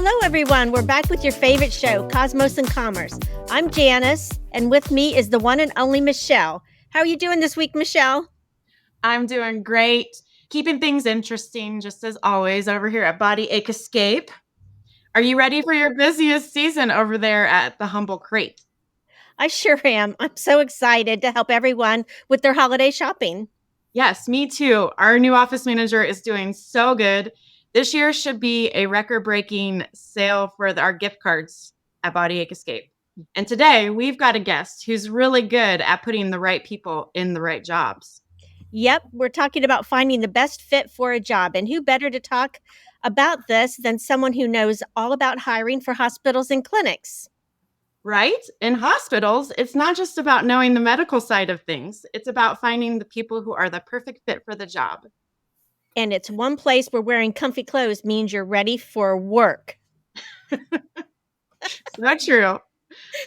Hello, everyone. We're back with your favorite show, Cosmos and Commerce. I'm Janice, and with me is the one and only Michelle. How are you doing this week, Michelle? I'm doing great. Keeping things interesting, just as always, over here at Body Ache Escape. Are you ready for your busiest season over there at the Humble Crate? I sure am. I'm so excited to help everyone with their holiday shopping. Yes, me too. Our new office manager is doing so good. This year should be a record-breaking sale for our gift cards at Body Ache Escape. And today we've got a guest who's really good at putting the right people in the right jobs. Yep, we're talking about finding the best fit for a job. And who better to talk about this than someone who knows all about hiring for hospitals and clinics? Right? In hospitals, it's not just about knowing the medical side of things. It's about finding the people who are the perfect fit for the job. And it's one place where wearing comfy clothes means you're ready for work. So true.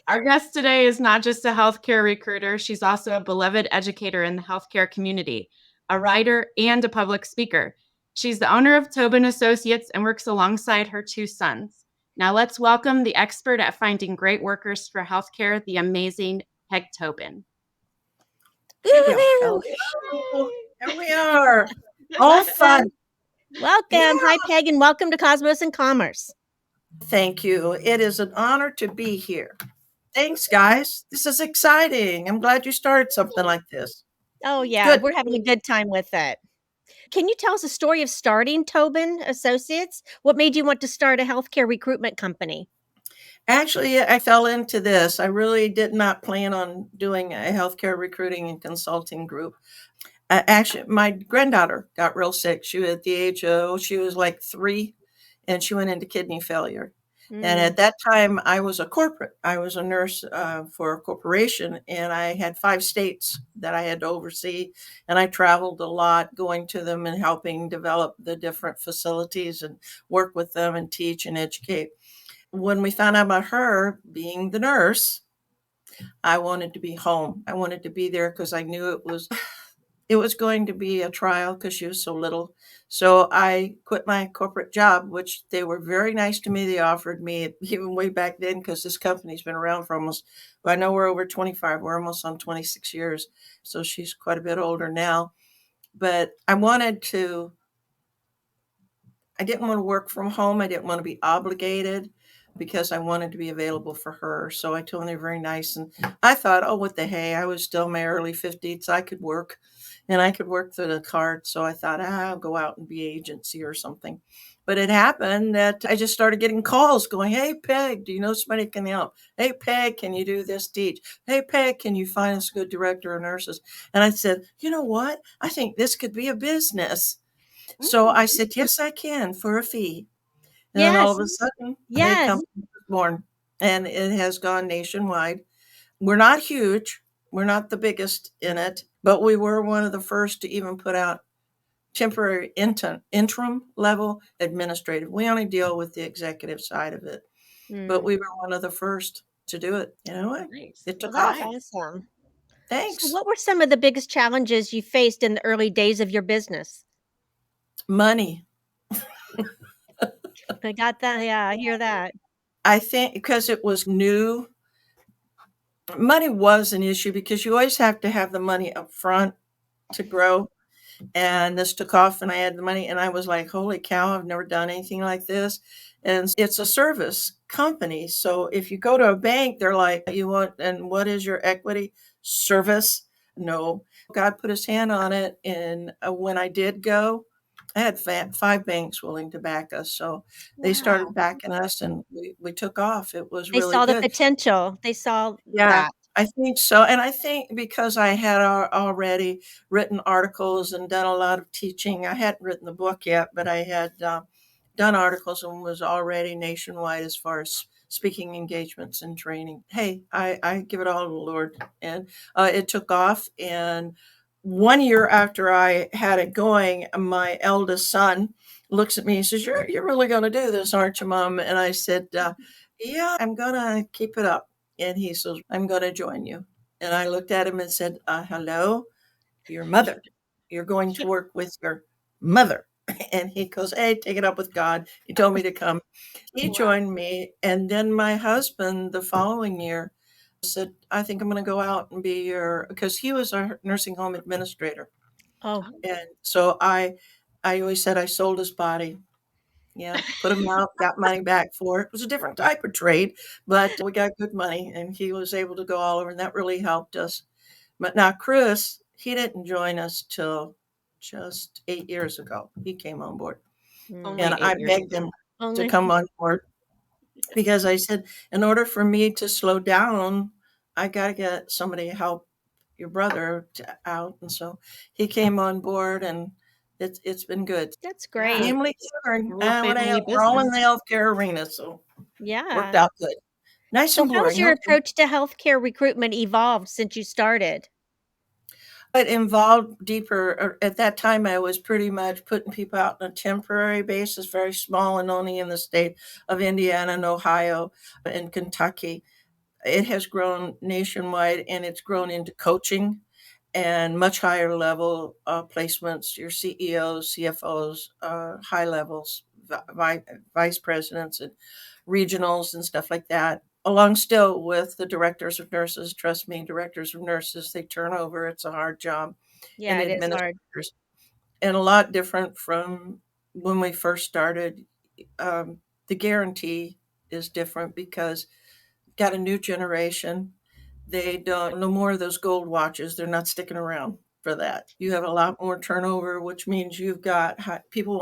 Our guest today is not just a healthcare recruiter, she's also a beloved educator in the healthcare community, a writer, and a public speaker. She's the owner of Tobin Associates and works alongside her two sons. Now let's welcome the expert at finding great workers for healthcare, the amazing Peg Tobin. Woo-hoo! Hello. Here we are. All fun. Welcome. Yeah. Hi, Peg, and welcome to Cosmos and Commerce. Thank you. It is an honor to be here. Thanks, guys. This is exciting. I'm glad you started something like this. Oh, yeah, Good. we're having a good time with it. Can you tell us a story of starting Tobin Associates? What made you want to start a healthcare recruitment company? Actually, I fell into this. I really did not plan on doing a healthcare recruiting and consulting group. Actually, my granddaughter got real sick. She was at the age of, she was like 3, and she went into kidney failure. And at that time, I was a corporate. I was a nurse for a corporation, and I had 5 states that I had to oversee. And I traveled a lot, going to them and helping develop the different facilities and work with them and teach and educate. When we found out about her being the nurse, I wanted to be home. I wanted to be there because I knew it was going to be a trial because she was so little. So I quit my corporate job, which they were very nice to me. They offered me even way back then because this company's been around for almost, well, I know we're over 25. We're almost on 26 years. So she's quite a bit older now. But I didn't want to work from home. I didn't want to be obligated because I wanted to be available for her. So I told them they're very nice. And I thought, oh, what the hey, I was still in my early 50s. I could work. And I could work through the card. So I thought, I'll go out and be agency or something. But it happened that I just started getting calls going, hey, Peg, do you know somebody can help? Hey, Peg, can you do this teach? Hey, Peg, can you find us a good director of nurses? And I said, you know what? I think this could be a business. So I said, yes, I can for a fee. And then all of a sudden, a company was born. And it has gone nationwide. We're not huge. We're not the biggest in it, but we were one of the first to even put out temporary interim level administrative. We only deal with the executive side of it, but we were one of the first to do it. You know what? Nice. It took That's off. awesome. Thanks. So what were some of the biggest challenges you faced in the early days of your business? Money. I got that. Yeah, I hear that. I think because it was new, money was an issue because you always have to have the money up front to grow. And this took off and I had the money and I was like, holy cow, I've never done anything like this. And it's a service company. So if you go to a bank, they're like, and what is your equity? Service? No. God put his hand on it. And when I did go, I had 5 banks willing to back us. So they started backing us and we took off. It was They really saw the good. potential. They saw Yeah, that. I think so. And I think because I had already written articles and done a lot of teaching, I hadn't written the book yet, but I had done articles and was already nationwide as far as speaking engagements and training. Hey, I give it all to the Lord. And it took off. And 1 year after I had it going, my eldest son looks at me and says, you're really going to do this, aren't you, Mom? And I said, yeah, I'm going to keep it up. And he says, I'm going to join you. And I looked at him and said, hello, your mother. You're going to work with your mother. And he goes, "Hey, take it up with God. He told me to come." He Wow. joined me. And then my husband, the following year, said, "I think I'm going to go out and be because he was a nursing home administrator. Oh, And so I always said I sold his body. Yeah, put him out, got money back for it. It was a different type of trade, but we got good money, and he was able to go all over, and that really helped us. But now Chris, he didn't join us till just 8 years ago. He came on board, mm, and Only I 8 years begged ago. him to only come on board because I said, in order for me to slow down, I got to get somebody to help your brother out. And so he came on board, and it's been good. that's Yeah. great. Family caring, Real and family we're all in the business. healthcare arena, so worked Yeah. out good. Nice So and how's boring. your Okay. approach to healthcare recruitment evolved since you started? It involved deeper. At that time, I was pretty much putting people out on a temporary basis, very small, and only in the state of Indiana and Ohio and Kentucky. It has grown nationwide, and it's grown into coaching and much higher level placements, your CEOs, CFOs, high levels, vice presidents, and regionals and stuff like that. Along still with the directors of nurses. Trust me, directors of nurses, they turn over. It's a hard job. Yeah, And it is hard. administrators, and a lot different from when we first started. The guarantee is different because got a new generation. They don't no more of those gold watches. They're not sticking around for that. You have a lot more turnover, which means you've got people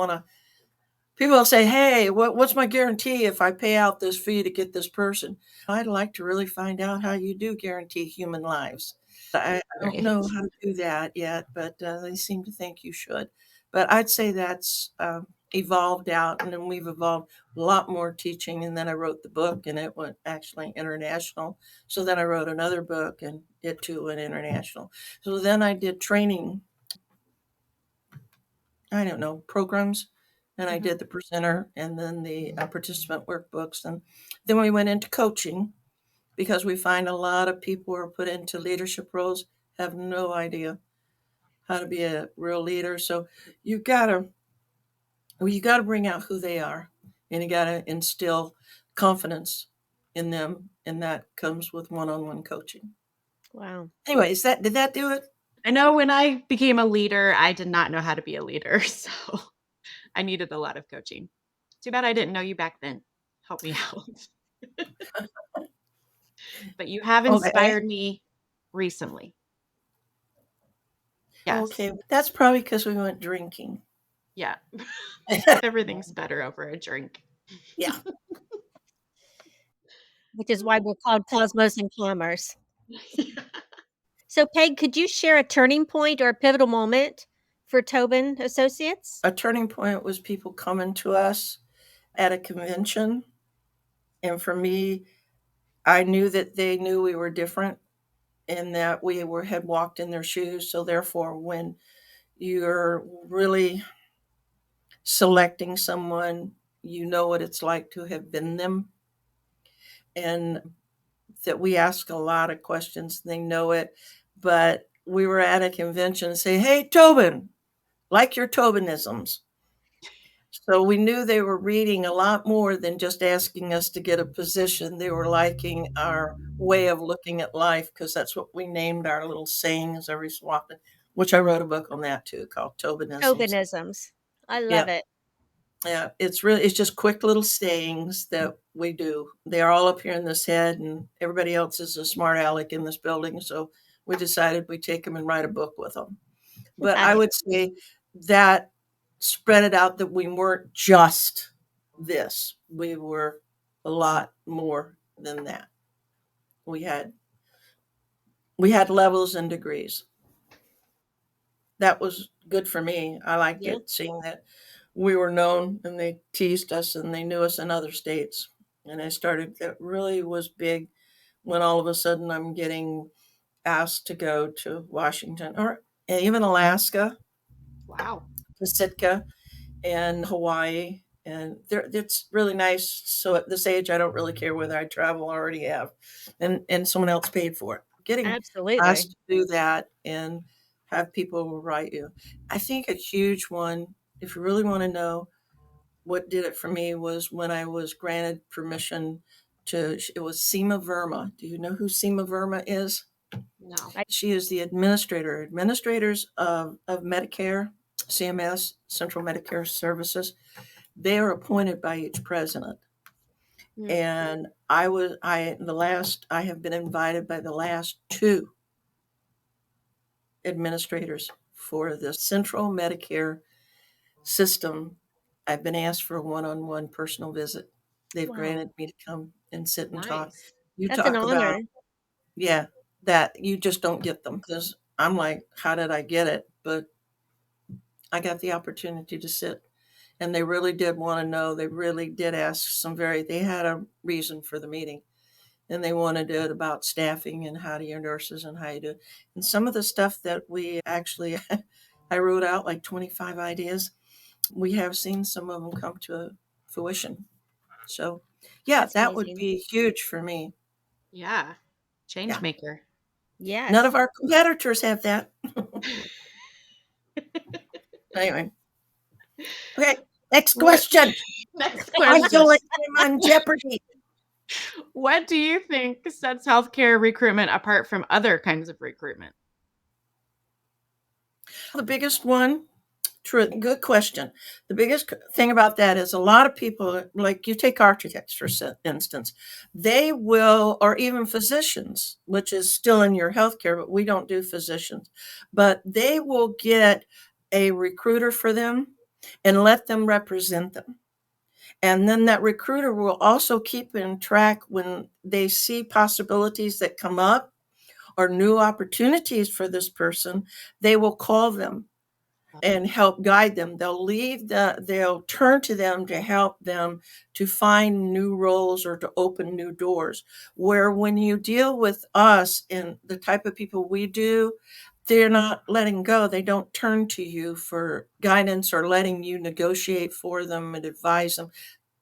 will say, "Hey, what's my guarantee if I pay out this fee to get this person?" I'd like to really find out how you do guarantee human lives. I don't Right. know how to do that yet, but they seem to think you should. But I'd say that's evolved out, and then we've evolved a lot more teaching. And then I wrote the book, and it went actually international. So then I wrote another book, and it too went international. So then I did training, I don't know, programs. And I Mhm. did the presenter and then the participant workbooks. And then we went into coaching because we find a lot of people who are put into leadership roles have no idea how to be a real leader. So you gotta you gotta bring out who they are, and you gotta instill confidence in them, and that comes with one-on-one coaching. Wow. Anyway, is that did that do it? I know when I became a leader, I did not know how to be a leader. So I needed a lot of coaching. Too bad I didn't know you back then. Help me out. But you have Okay. inspired me recently. Yes. Okay. That's probably because we went drinking. Yeah. Everything's better over a drink. Yeah. Which is why we're called Cosmos and Commerce. So, Peg, could you share a turning point or a pivotal moment for Tobin Associates? A turning point was people coming to us at a convention. And for me, I knew that they knew we were different and that we had walked in their shoes. So therefore, when you're really selecting someone, you know what it's like to have been them, and that we ask a lot of questions. They know it, but we were at a convention and say, "Hey, Tobin, like your Tobinisms." So we knew they were reading a lot more than just asking us to get a position. They were liking our way of looking at life because that's what we named our little sayings every so often, which I wrote a book on that too called Tobinisms. Tobinisms. I Yeah. love it. Yeah, it's just quick little sayings that we do. They are all up here in this head, and everybody else is a smart aleck in this building. So we decided we'd take them and write a book with them. But I Nice. would say that spread it out that we weren't just this. We were a lot more than that. We had we had levels and degrees. That was good for me. I liked Yeah, it seeing that we were known and they teased us and they knew us in other states. And I started, that really was big when all of a sudden I'm getting asked to go to Washington or even Alaska, Wow. to Sitka and Hawaii. And it's really nice. So at this age, I don't really care whether I travel. I already have, and someone else paid for it. Getting absolutely. asked to do that and have people write you. I think a huge one. If you really want to know what did it for me was when I was granted permission to, it was Seema Verma. Do you know who Seema Verma is? No. She is the administrators of Medicare, CMS, Central Medicare Services. They are appointed by each president. Mm. And I have been invited by the last two administrators for the Central Medicare system. I've been asked for a one-on-one personal visit. They've Wow. granted me to come and sit and talk. Nice. You That's an talk about, honor. yeah, that you just don't get them, because I'm like, how did I get it? But I got the opportunity to sit, and they really did want to know. They really did ask they had a reason for the meeting, and they wanted it about staffing and how do your nurses and how you do it. And some of the stuff that we actually, I wrote out like 25 ideas. We have seen some of them come to fruition. So, yeah, That's that would amazing. be huge for me. Yeah. Change Yeah. maker. None Yes. of our competitors have that. Anyway, okay, next What question. next I feel question. like I'm on Jeopardy. What do you think sets healthcare recruitment apart from other kinds of recruitment? The biggest one, true, good question. The biggest thing about that is a lot of people, like you take architects for instance, they will, or even physicians, which is still in your healthcare, but we don't do physicians, but they will get a recruiter for them and let them represent them. And then that recruiter will also keep in track when they see possibilities that come up or new opportunities for this person. They will call them and help guide them. They'll turn to them to help them to find new roles or to open new doors. Where when you deal with us and the type of people we do, they're not letting go. They don't turn to you for guidance or letting you negotiate for them and advise them.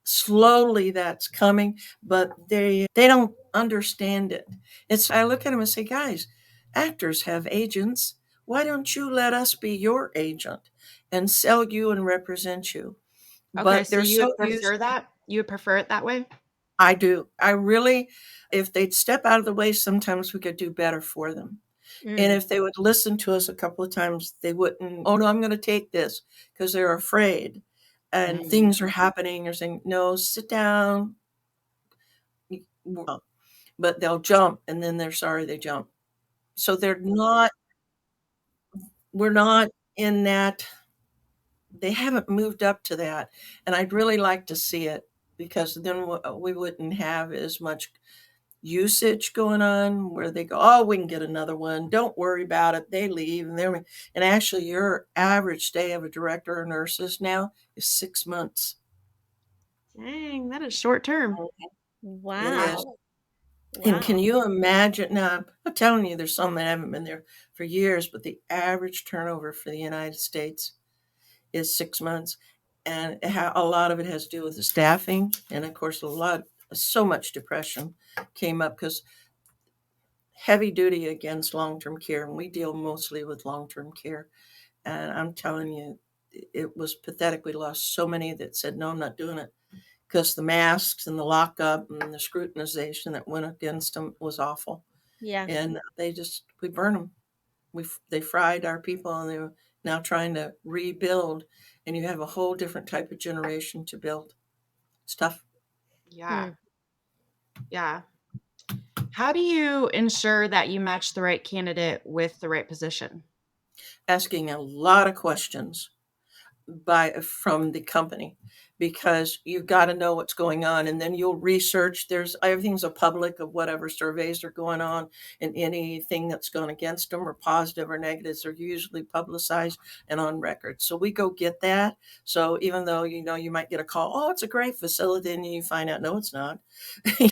Slowly that's coming, but they don't understand it. It's I look at them and say, guys, actors have agents. Why don't you let us be your agent and sell you and represent you? Okay, But so they're you so would used. prefer that? You would prefer it that way? I do. I really, if they'd step out of the way, sometimes we could do better for them. And Mm. if they would listen to us a couple of times, they wouldn't, oh no, I'm going to take this, because they're afraid and Mm. things are happening. Or saying, no, sit down. But they'll jump and then they're sorry they jumped. So we're not in that, they haven't moved up to that. And I'd really like to see it, because then we wouldn't have as much usage going on where they go, oh, we can get another one. Don't worry about it. They leave. And actually, your average stay of a director or nurses now is 6 months. Dang, that is short term. It is. Wow. And can Wow. you imagine? Now, I'm telling you, there's some that haven't been there for years, but the average turnover for the United States is 6 months. And a lot of it has to do with the staffing. And of course, so much depression came up because heavy duty against long term care. And we deal mostly with long term care. And I'm telling you, it was pathetic. We lost so many that said, no, I'm not doing it, because the masks and the lockup and the scrutinization that went against them was awful. Yeah. And we burn them. They fried our people, and they're now trying to rebuild. And you have a whole different type of generation to build. It's tough. Yeah. Hmm. Yeah. How do you ensure that you match the right candidate with the right position? Asking a lot of questions from the company, because you've got to know what's going on, and then you'll research. There's everything's a public of whatever surveys are going on, and anything that's gone against them or positive or negatives are usually publicized and on record. So we go get that. So even though you might get a call, oh, it's a great facility, and you find out no, it's not.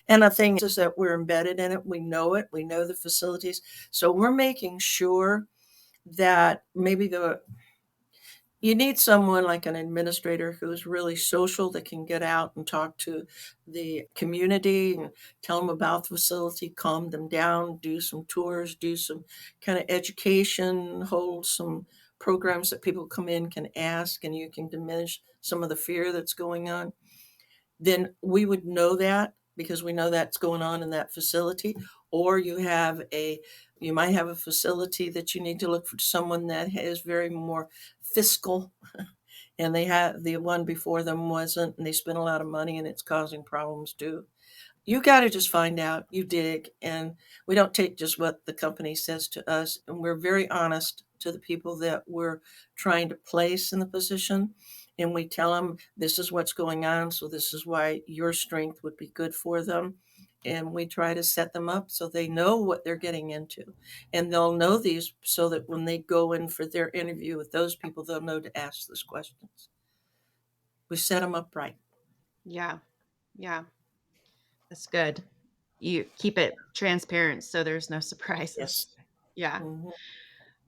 And the thing is that we're embedded in it. We know it. We know the facilities. So we're making sure that maybe you need someone like an administrator who's really social, that can get out and talk to the community and tell them about the facility, calm them down, do some tours, do some kind of education, hold some programs that people come in can ask, and you can diminish some of the fear that's going on, then we would know that because we know that's going on in that facility. Or you might have a facility that you need to look for someone that is very more fiscal, and they had the one before them wasn't, and they spent a lot of money and it's causing problems too. You got to just find out, you dig, and we don't take just what the company says to us, and we're very honest to the people that we're trying to place in the position, and we tell them this is what's going on, so this is why your strength would be good for them, and we try to set them up so they know what they're getting into, and they'll know these so that when they go in for their interview with those people, they'll know to ask those questions. We set them up right. Yeah. Yeah. That's good. You keep it transparent so there's no surprises. Yes. Yeah. Mm-hmm.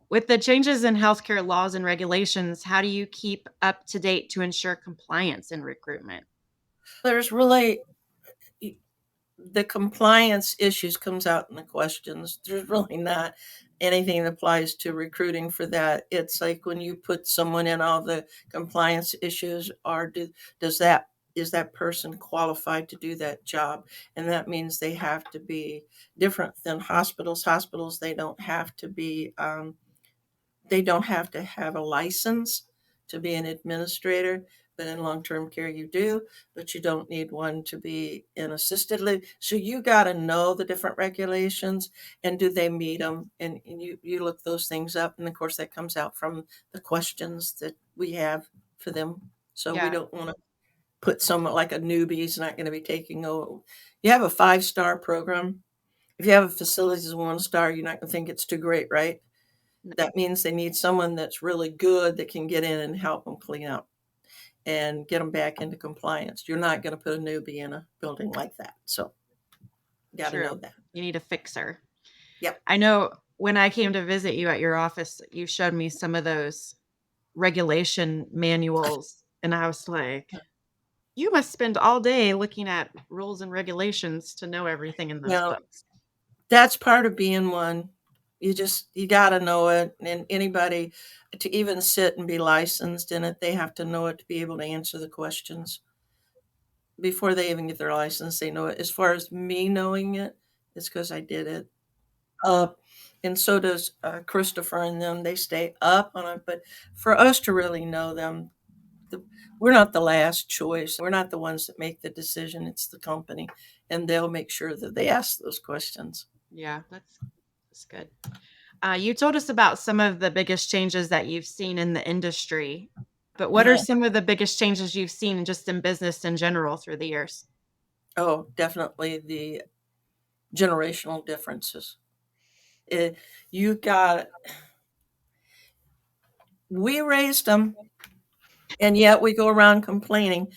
With the changes in healthcare laws and regulations, how do you keep up to date to ensure compliance in recruitment? There's really the compliance issues comes out in the questions. There's really not anything that applies to recruiting for that. It's like when you put someone in, all the compliance issues are does that is that person qualified to do that job? And that means they have to be different than hospitals. Hospitals, they don't have to have a license to be an administrator, but in long-term care you do, but you don't need one to be in assisted living. So you got to know the different regulations and do they meet them, and you look those things up, and of course that comes out from the questions that we have for them. So we Yeah. don't want to put someone like a newbie's not going to be taking over. You have a 5-star program. If you have a facility as a 1-star, you're not going to think it's too great, right? That means they need someone that's really good that can get in and help them clean up and get them back into compliance. You're not going to put a newbie in a building like that. So you got to know True. that. You need a fixer. Yep. I know when I came to visit you at your office, you showed me some of those regulation manuals, and I was like, you must spend all day looking at rules and regulations to know everything in those Well, books. that's part of being one. You got to know it. And anybody to even sit and be licensed in it, they have to know it to be able to answer the questions. Before they even get their license, they know it. As far as me knowing it, it's because I did it. Uh, and so does Christopher and them. They stay up on it. But for us to really know them, we're not the last choice. We're not the ones that make the decision. It's the company, and they'll make sure that they ask those questions. Yeah, that's good. You told us about some of the biggest changes that you've seen in the industry, but what are Yeah. some of the biggest changes you've seen just in business in general through the years? Oh, definitely the generational differences. You got, we raised them, and yet we go around complaining.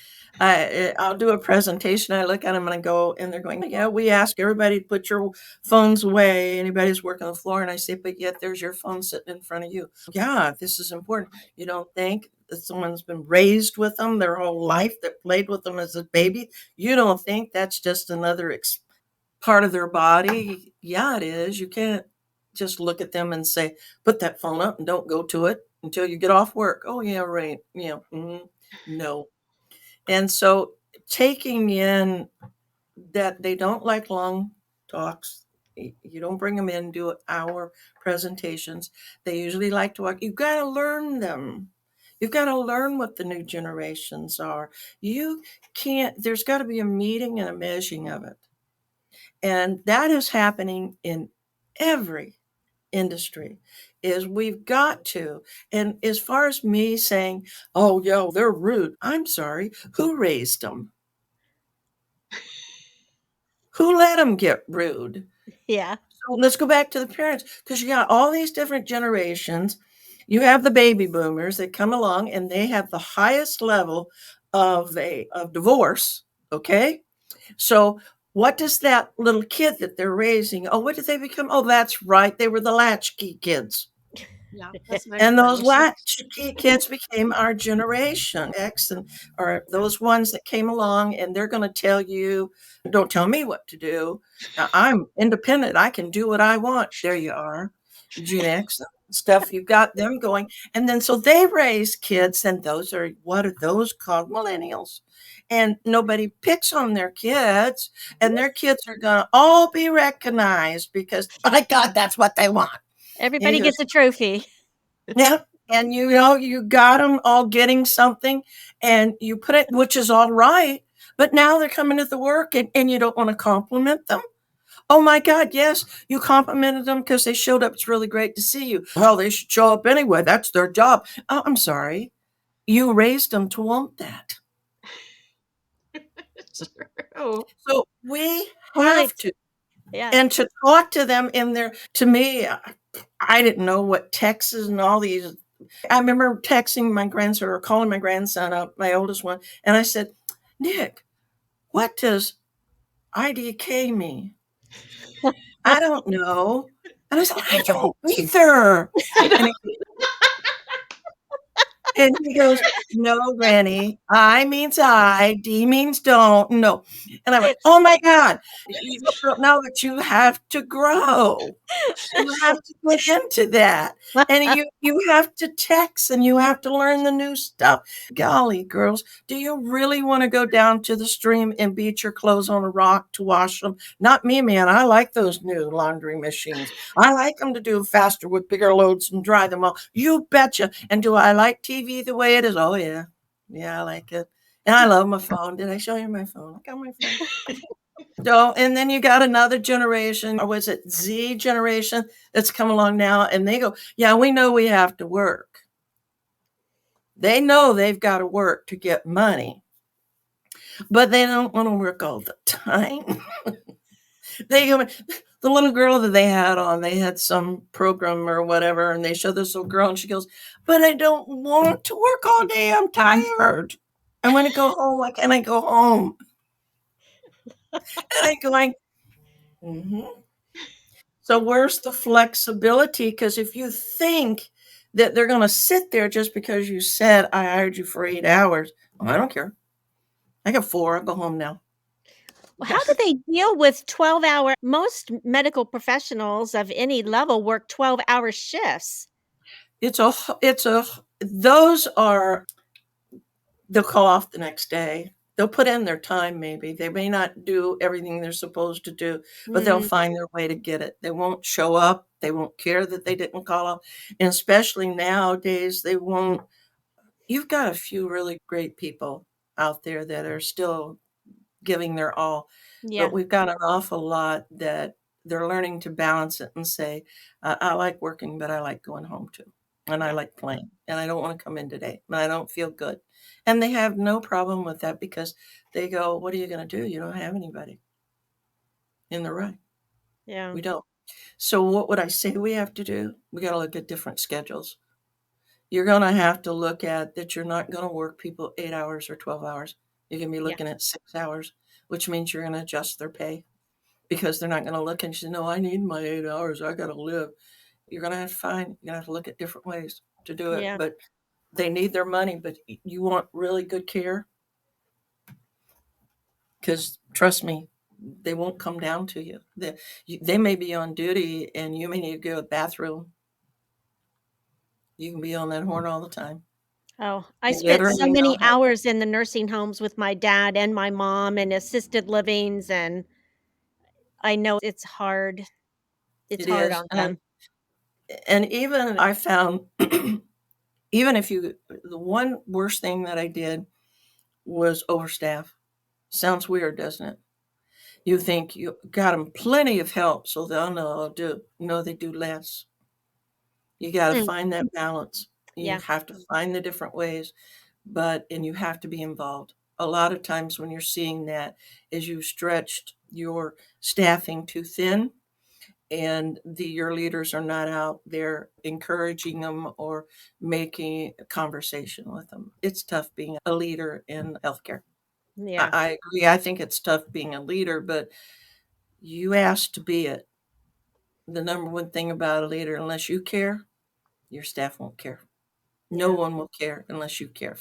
I'll do a presentation. I look at them and I go, and they're going, "Yeah, we ask everybody to put your phones away. Anybody's working on the floor." And I say, "But yet there's your phone sitting in front of you." Yeah, this is important. You don't think that someone's been raised with them their whole life, that played with them as a baby? You don't think that's just another part of their body? Yeah, it is. You can't just look at them and say, "Put that phone up and don't go to it until you get off work." Oh, yeah, right. Yeah. No. And so taking in that they don't like long talks. You don't bring them in, do hour presentations. They usually like to walk. You've got to learn them. You've got to learn what the new generations are. You can't, there's got to be a meeting and a measuring of it. And that is happening in every industry. Is we've got to. And as far as me saying, "Oh, yo, they're rude," I'm sorry, who raised them? Who let them get rude? Yeah. So let's go back to the parents, because you got all these different generations. You have the baby boomers that come along and they have the highest level of divorce. Okay. So what does that little kid that they're raising? Oh, what did they become? Oh, that's right. They were the latchkey kids. Yeah, that's my And those generation. latchkey kids became our generation X, and or those ones that came along, and they're going to tell you, "Don't tell me what to do. I'm independent. I can do what I want." There you are, Gen X. stuff. You've got them going. And then so they raise kids, and what are those called? Millennials. And nobody picks on their kids, and their kids are going to all be recognized because, my God, that's what they want. And he Everybody goes, gets a trophy. yeah. And you got them all getting something, and you put it, which is all right. But now they're coming to the work, and you don't want to compliment them. Oh my God, yes. You complimented them because they showed up. It's really great to see you. Well, they should show up anyway. That's their job. Oh, I'm sorry. You raised them to want that. True. So we Well, have it's to. yeah. And to talk to them in there, to me, I didn't know what Texas and all these. I remember texting my grandson or calling my grandson up, my oldest one, and I said, Nick, what does IDK mean? I don't know. And I said, I don't either. I know. And he goes, no, Granny, I means I, D means don't. No. And I went, oh my God, you don't know that you have to grow. You have to put into that. And you have to text and you have to learn the new stuff. Golly, girls, do you really want to go down to the stream and beat your clothes on a rock to wash them? Not me, man. I like those new laundry machines. I like them to do faster with bigger loads and dry them all. You betcha. And do I like TV the way it is? Oh, yeah. Yeah, I like it. And I love my phone. Did I show you my phone? I got my phone. So, and then you got another generation, or was it Z generation that's come along now, and they go, yeah, we know we have to work. They know they've got to work to get money, but they don't want to work all the time. They go, the little girl that they had on, they had some program or whatever, and they show this little girl, and she goes, but I don't want to work all day. I'm tired. I want to go home. Why can't I go home? And I'm going, mm-hmm. So where's the flexibility? Because if you think that they're going to sit there just because you said, I hired you for 8 hours, well, I don't care. I got 4. I'll go home now. How do they deal with 12-hour? Most medical professionals of any level work 12-hour shifts. Those are, they'll call off the next day. They'll put in their time, maybe. They may not do everything they're supposed to do, but they'll find their way to get it. They won't show up. They won't care that they didn't call off. And especially nowadays, they won't. You've got a few really great people out there that are still giving their all, Yeah. but we've got an awful lot that they're learning to balance it and say, I like working, but I like going home too. And I Yeah. like playing, and I don't want to come in today, and I don't feel good. And they have no problem with that because they go, what are you going to do? You don't have anybody in the right. Yeah. We don't. So what would I say we have to do? We got to look at different schedules. You're going to have to look at that you're not going to work people 8 hours or 12 hours. You're going to be Yeah. looking at 6 hours, which means you're going to adjust their pay because they're not going to look and say, no, I need my 8 hours. I got to live. You're going to have to you're going to have to look at different ways to do it. Yeah. But they need their money, but you want really good care because trust me, they won't come down to you. They may be on duty and you may need to go to the bathroom. You can be on that horn all the time. Oh, I You spent so literally many know how. hours in the nursing homes with my dad and my mom and assisted livings, and I know it's hard. It's It hard is. on them. And even I found, even if the one worst thing that I did was overstaff. Sounds weird, doesn't it? You think you got them plenty of help, so they'll know do. No, they do less. You got to Mm, find that balance. You yeah. have to find the different ways, and you have to be involved. A lot of times when you're seeing that is you've stretched your staffing too thin and your leaders are not out there encouraging them or making a conversation with them. It's tough being a leader in healthcare. Yeah. I agree. I think it's tough being a leader, but you asked to be it. The number one thing about a leader, unless you care, your staff won't care. No Yeah. one will care unless you care.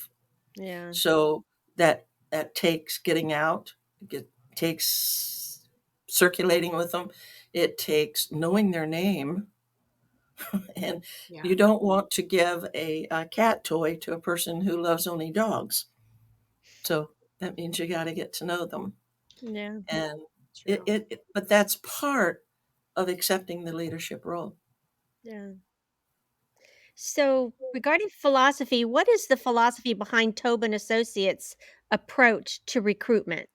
Yeah. So that takes getting out. It takes circulating with them. It takes knowing their name. And Yeah. you don't want to give a cat toy to a person who loves only dogs. So that means you got to get to know them. Yeah. And True. but that's part of accepting the leadership role. Yeah. So, regarding philosophy, what is the philosophy behind Tobin Associates' approach to recruitment?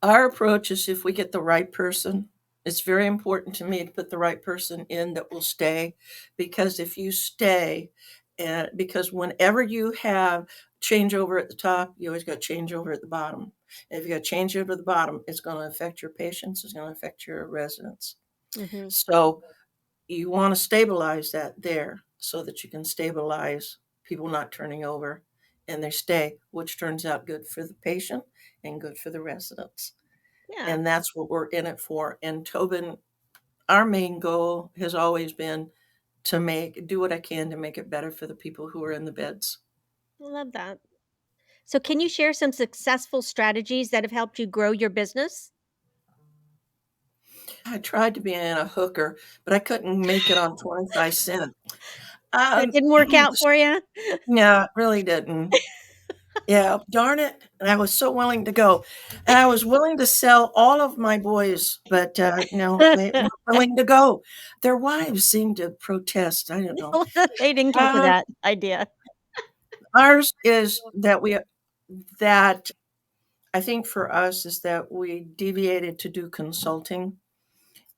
Our approach is if we get the right person, it's very important to me to put the right person in that will stay, because if you stay, and because whenever you have changeover at the top, you always got changeover at the bottom. And if you got changeover at the bottom, it's going to affect your patients, it's going to affect your residents. Mhm. So you want to stabilize that there so that you can stabilize people not turning over and they stay, which turns out good for the patient and good for the residents. Yeah. And that's what we're in it for. And Tobin, our main goal has always been to do what I can to make it better for the people who are in the beds. I love that. So, can you share some successful strategies that have helped you grow your business? I tried to be in a hooker, but I couldn't make it on 25 cents. So it Um, didn't work out for you? yeah, it really didn't. Yeah, darn it. And I was so willing to go. And I was willing to sell all of my boys, but no, they weren't willing to go. Their wives seemed to protest. I don't know. No, they didn't go for Uh, that idea. ours is that I think for us is that we deviated to do consulting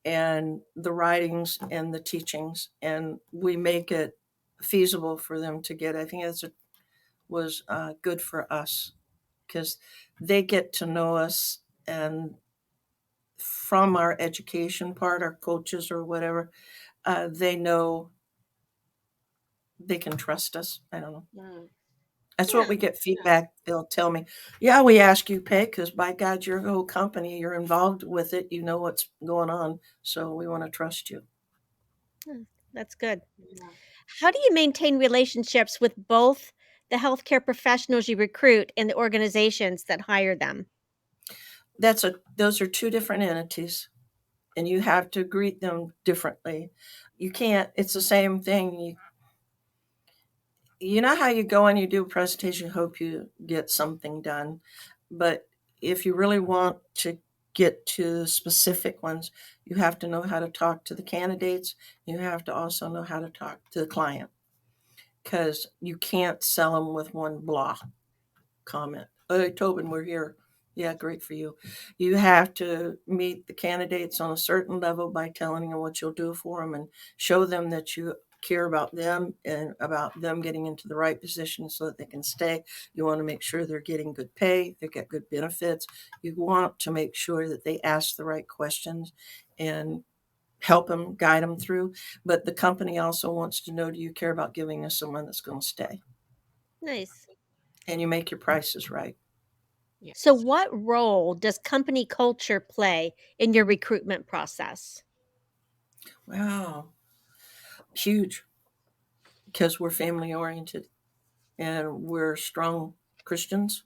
and the writings and the teachings, and we make it feasible for them to get. I think was good for us because they get to know us, and from our education part, our coaches or whatever, they know they can trust us. I don't know. Mm. That's what Yeah, we get feedback. They'll tell me, yeah, we ask you, Peg, because by God, your whole company, you're involved with it. You know what's going on. So we want to trust you. that's good. Yeah. How do you maintain relationships with both the healthcare professionals you recruit and the organizations that hire them? Those are two different entities, and you have to greet them differently. You can't, it's the same thing. You know how you go and you do a presentation, hope you get something done. But if you really want to get to specific ones, you have to know how to talk to the candidates. You have to also know how to talk to the client because you can't sell them with one blah comment. Hey, Tobin, we're here. Yeah, great for you. You have to meet the candidates on a certain level by telling them what you'll do for them and show them that you care about them and about them getting into the right position so that they can stay. You want to make sure they're getting good pay, they get good benefits. You want to make sure that they ask the right questions and help them, guide them through. But the company also wants to know, do you care about giving us someone that's going to stay? Nice. And you make your prices right. So, Yes. what role does company culture play in your recruitment process? Wow, huge, because we're family oriented and we're strong Christians.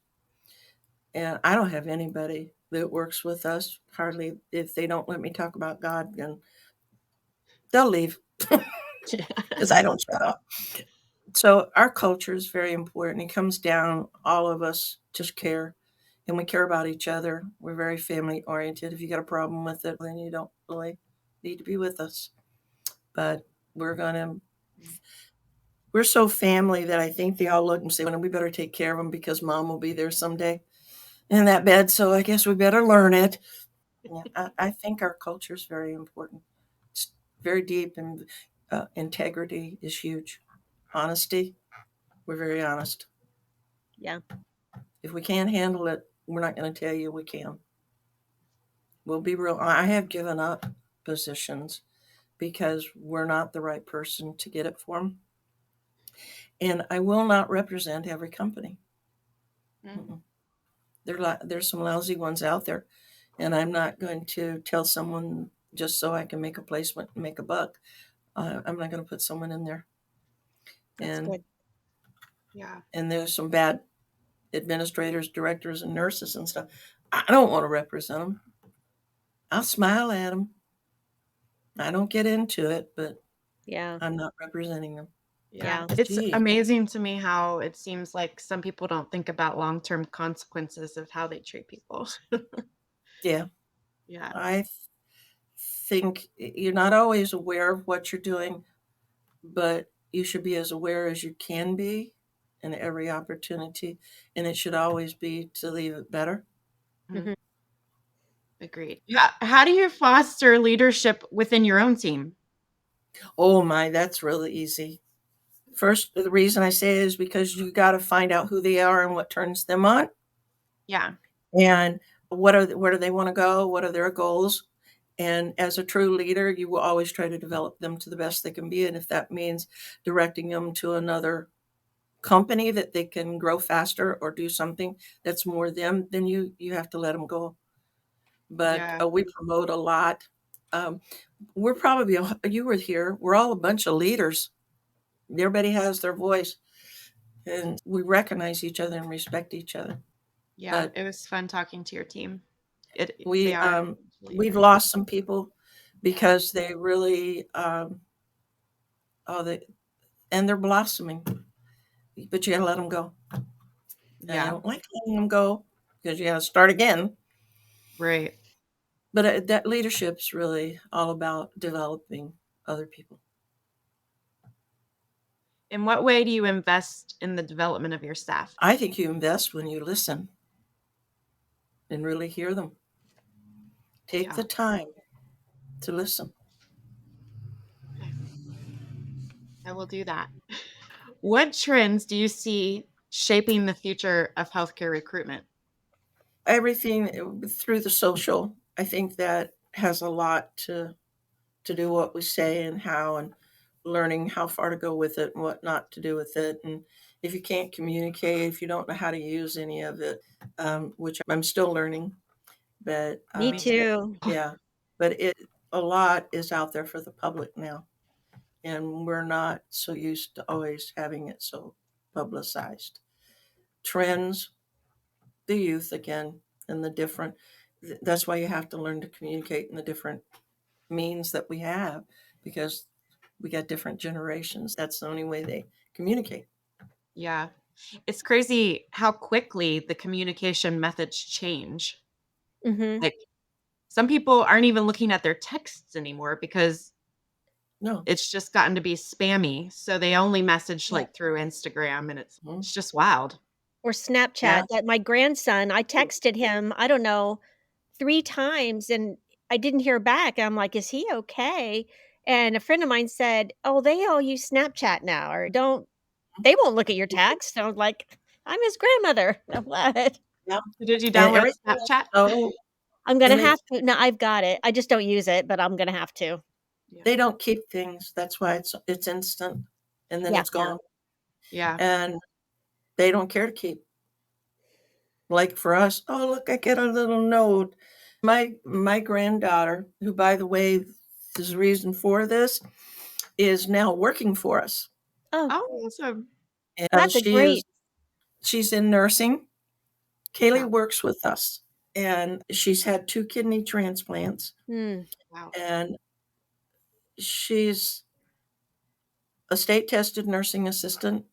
And I don't have anybody that works with us, hardly, if they don't let me talk about God, then they'll leave because I don't shut up. So our culture is very important. It comes down, all of us just care and we care about each other. We're very family oriented. If you got a problem with it, then you don't really need to be with us. But we're going to we're so family that I think they all look and say, well, we better take care of them because mom will be there someday in that bed. So I guess we better learn it. Yeah, I think our culture is very important. It's very deep, and integrity is huge. Honesty, we're very honest. Yeah, If we can't handle it, we're not going to tell you we can. We'll be real. I have given up positions because we're not the right person to get it for them. And I will not represent every company. Mm. There's some lousy ones out there, and I'm not going to tell someone just so I can make a placement and make a buck. I'm not going to put someone in there, that's and good. Yeah. and there's some bad administrators, directors, and nurses and stuff. I don't want to represent them. I'll smile at them. I don't get into it, but Yeah. I'm not representing them. Yeah. Yeah. It's Gee, amazing to me how it seems like some people don't think about long-term consequences of how they treat people. yeah. Yeah. I think you're not always aware of what you're doing, but you should be as aware as you can be in every opportunity. And it should always be to leave it better. Mhm. Mhm. Agreed. Yeah. How do you foster leadership within your own team? Oh my, that's really easy. First, the reason I say it is because you got to find out who they are and what turns them on, Yeah. and where do they want to go, what are their goals. And as a true leader, you will always try to develop them to the best they can be. And if that means directing them to another company that they can grow faster or do something that's more them, then you have to let them go. But Yeah. we promote a lot. Um, we're probably you were here. We're all a bunch of leaders. Everybody has their voice, and we recognize each other and respect each other. Yeah. But It was fun talking to your team. They we are we've leaders. lost some people because they really oh they and they're blossoming, but you got to let them go. And I Yeah. don't like letting them go because you got to start again. Right. But that leadership's really all about developing other people. In what way do you invest in the development of your staff? I think you invest when you listen and really hear them. Take Yeah. the time to listen. Okay. I will do that. What trends do you see shaping the future of healthcare recruitment? Everything through the social, I think that has a lot to do what we say and how, and learning how far to go with it and what not to do with it. And if you can't communicate, if you don't know how to use any of it, which I'm still learning, but Me Me too. too. yeah, but a lot is out there for the public now, and we're not so used to always having it so publicized. Trends, the youth again, and the different. That's why you have to learn to communicate in the different means that we have, because we got different generations. That's the only way they communicate. Yeah. It's crazy how quickly the communication methods change. Mhm. Like some people aren't even looking at their texts anymore because No. it's just gotten to be spammy. So they only message Yeah. like through Instagram and Mhm. it's just wild. Or Yeah. Snapchat, that my grandson, I texted him, I don't know, 3 times, and I didn't hear back. I'm like, "Is he okay?" And a friend of mine said, "Oh, they all use Snapchat now, or don't they won't look at your text." I was like, "I'm his grandmother." What? Yeah. Did you And download everything is Snapchat? so, I'm gonna and have to no, I've got it. I just don't use it, but I'm gonna have to. Yeah. they don't keep things. That's why it's instant, and then Yeah, it's no. gone. Yeah. And they don't care to keep. Like for us, oh look, I get a little note. My granddaughter, who by the way, is the reason for this, is now working for us. Oh, Oh, awesome. And that's a great she's in nursing. Yeah. Kaylee works with us, and she's had 2 kidney transplants, mm, Wow. and she's a state tested nursing assistant,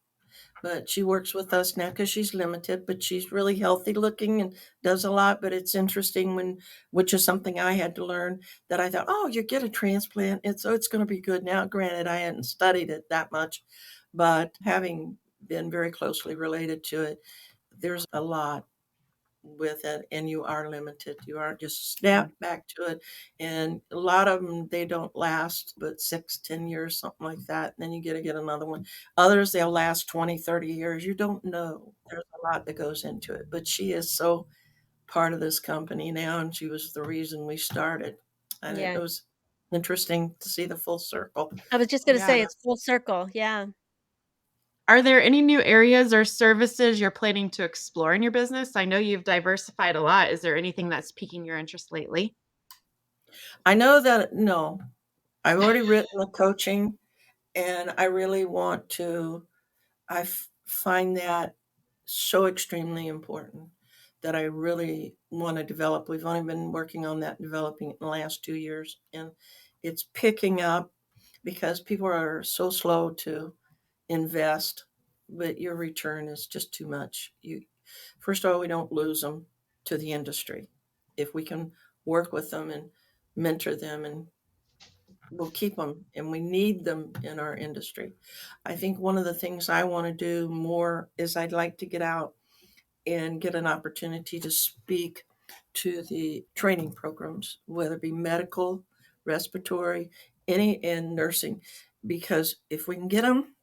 but she works with us now because she's limited, but she's really healthy looking and does a lot. But it's interesting which is something I had to learn, that I thought, oh, you get a transplant, it's going to be good. Now, granted, I hadn't studied it that much, but having been very closely related to it, there's a lot with it, and you are limited. You aren't just Yeah. snapped back to it. And a lot of them, they don't last but 6, 10 years, something like that. And then you get another one. Others, they'll last 20, 30 years. You don't know. There's a lot that goes into it. But she is so part of this company now, and she was the reason we started. And it yeah. was interesting to see the full circle. I was just gonna Yeah. say it's full circle, yeah. Are there any new areas or services you're planning to explore in your business? I know you've diversified a lot. Is there anything that's piquing your interest lately? I know that, no, I've already written the coaching, and I really want to. Find that so extremely important that I really want to develop. We've only been working on that, developing it in the last 2 years, and it's picking up. because people are so slow to invest, but your return is just too much. You First of all, we don't lose them to the industry. If we can work with them and mentor them, and we'll keep them, and we need them in our industry. I think one of the things I want to do more is I'd like to get out and get an opportunity to speak to the training programs, whether it be medical, respiratory, any, and nursing, because if we can get them,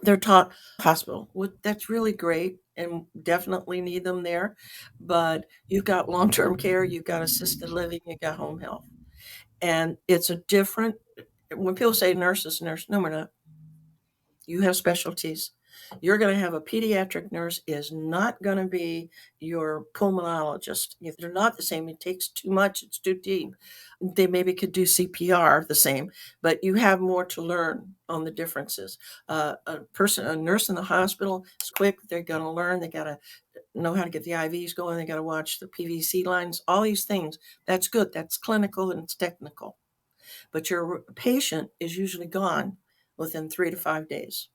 they're taught hospital. That's really great and definitely need them there. But you've got long term care, you've got assisted living, you've got home health. And it's a different, when people say nurses, nurse, no, we're not. You have specialties. You're going to have a pediatric nurse is not going to be your pulmonologist. If they're not the same, it takes too much. It's too deep. They maybe could do CPR the same, but you have more to learn on the differences. A nurse in the hospital is quick. They're going to learn. They got to know how to get the IVs going. They got to watch the PVC lines. All these things. That's good. That's clinical and it's technical. But your patient is usually gone within 3 to 5 days.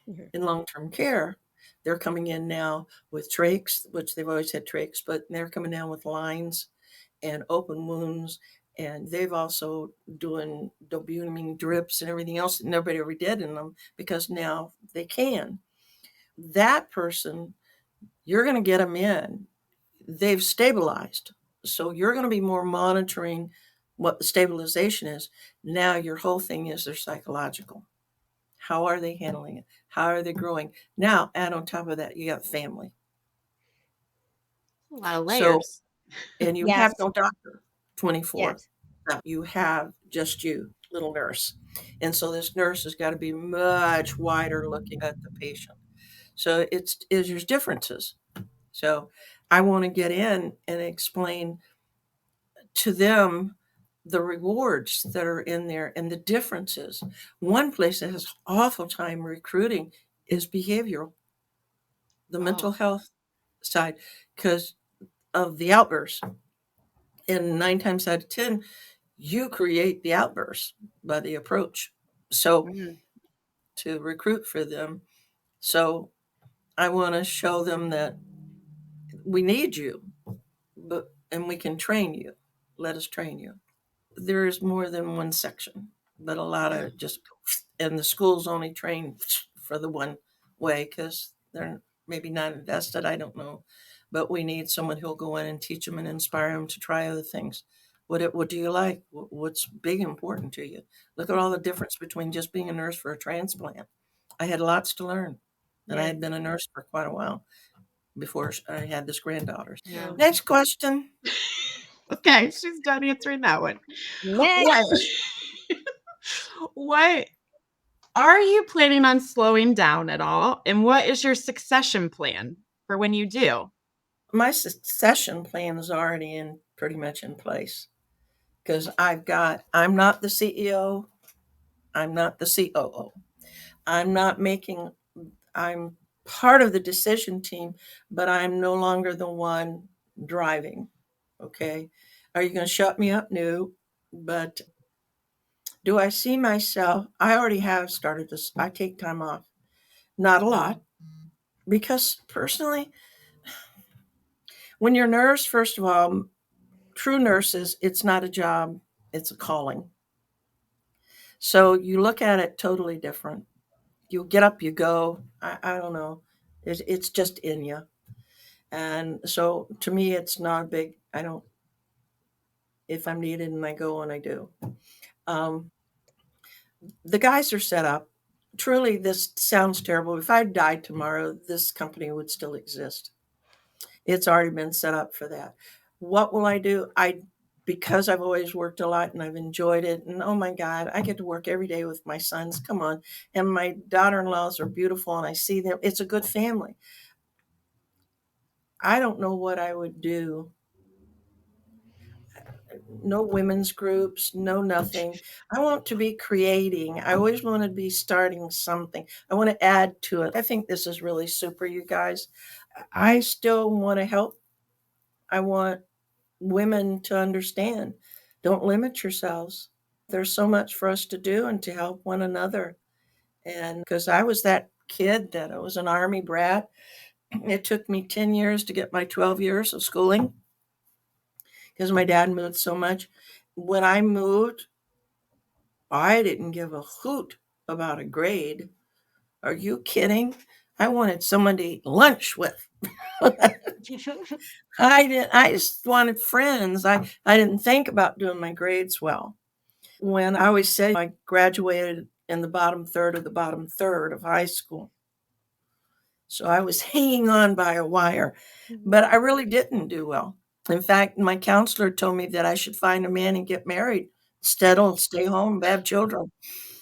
Mhm. In long-term care, they're coming in now with trachs, which they've always had trachs, but they're coming down with lines and open wounds. And they've also doing dobutamine drips and everything else that nobody ever did in them because now they can. That person, you're going to get them in. They've stabilized. So you're going to be more monitoring what the stabilization is. Now your whole thing is their psychological. How are they handling it? How are they growing? Now, add on top of that, you got family. A lot of So, layers. and you have Yes. no doctor 24. Yes. You have just you, little nurse. And so this nurse has got to be much wider looking at the patient. So there's differences. So I want to get in and explain to them the rewards that are in there and the differences. One place that has awful time recruiting is behavioral, the mental Oh. health side, because of the outbursts. And 9 times out of 10, you create the outbursts by the approach. So Mm. to recruit for them, so I want to show them that we need you, but and we can train you. Let us train you. There is more than one section, but a lot of just, and the schools only train for the one way because they're maybe not invested. I don't know, but we need someone who'll go in and teach them and inspire them to try other things. What do you like? What's big important to you? Look at all the difference between just being a nurse for a transplant. I had lots to learn, and I Yeah. had been a nurse for quite a while before I had this granddaughter. Yeah. Next question. Okay, she's done answering that one. What Next. what are you planning on slowing down at all? And what is your succession plan for when you do? My succession plan is already in pretty much in place because I'm not the CEO, I'm not the COO, I'm not making, I'm part of the decision team, but I'm no longer the one driving. Okay. Are you going to shut me up? No. But do I see myself? I already have started this. I take time off, not a lot, because personally, when you're a nurse, first of all, true nurses, it's not a job, it's a calling. So you look at it totally different. You get up, you go. I don't know. It's just in you. And so to me, it's not a big, I don't, if I'm needed and I go and I do. Um, the guys are set up. Truly, this sounds terrible. If I died tomorrow, this company would still exist. It's already been set up for that. What will I do? Because I've always worked a lot and I've enjoyed it. And oh my God, I get to work every day with my sons. Come on. And my daughter in laws are beautiful and I see them. It's a good family. I don't know what I would do. No women's groups, no nothing. I want to be creating. I always want to be starting something. I want to add to it. I think this is really super, you guys. I still want to help. I want women to understand. Don't limit yourselves. There's so much for us to do and to help one another. And because I was that kid that I was an Army brat, it took me 10 years to get my 12 years of schooling because my dad moved so much. When I moved, I didn't give a hoot about a grade. Are you kidding? I wanted someone to eat lunch with. I just wanted friends. I didn't think about doing my grades well. When I always say I graduated in the bottom third of the bottom third of high school. So I was hanging on by a wire, Mhm. but I really didn't do well. In fact, my counselor told me that I should find a man and get married instead of stay home, have children.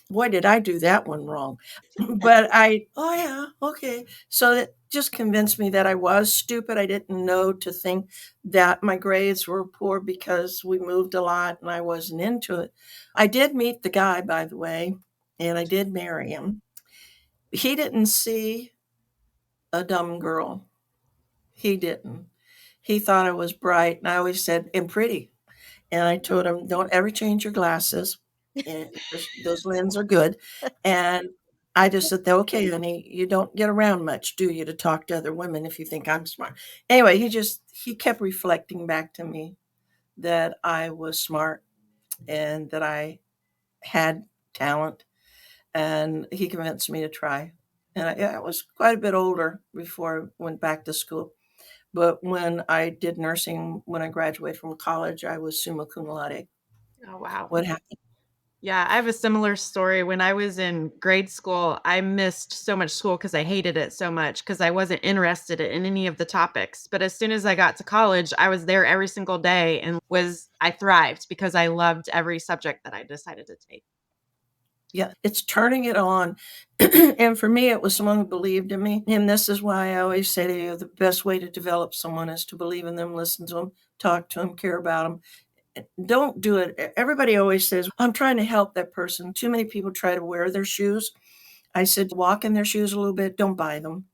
Boy, did I do that one wrong. But oh yeah, okay. So that just convinced me that I was stupid. I didn't know to think that my grades were poor because we moved a lot and I wasn't into it. I did meet the guy, by the way, and I did marry him. He didn't see a dumb girl. He didn't. He thought I was bright, and I always said, and pretty. And I told him, don't ever change your glasses. And those lenses are good. And I just said, okay, honey, you don't get around much, do you, to talk to other women if you think I'm smart. Anyway, he kept reflecting back to me that I was smart and that I had talent. And he convinced me to try. And I was quite a bit older before I went back to school. But when I did nursing, when I graduated from college, I was summa cum laude. Oh, wow. What happened? Yeah, I have a similar story. When I was in grade school, I missed so much school because I hated it so much because I wasn't interested in any of the topics. But as soon as I got to college, I was there every single day and I thrived because I loved every subject that I decided to take. Yeah, it's turning it on. And for me, it was someone who believed in me. And this is why I always say to you the best way to develop someone is to believe in them, listen to them, talk to them, care about them. Don't do it. Everybody always says, I'm trying to help that person. Too many people try to wear their shoes. I said, walk in their shoes a little bit, don't buy them.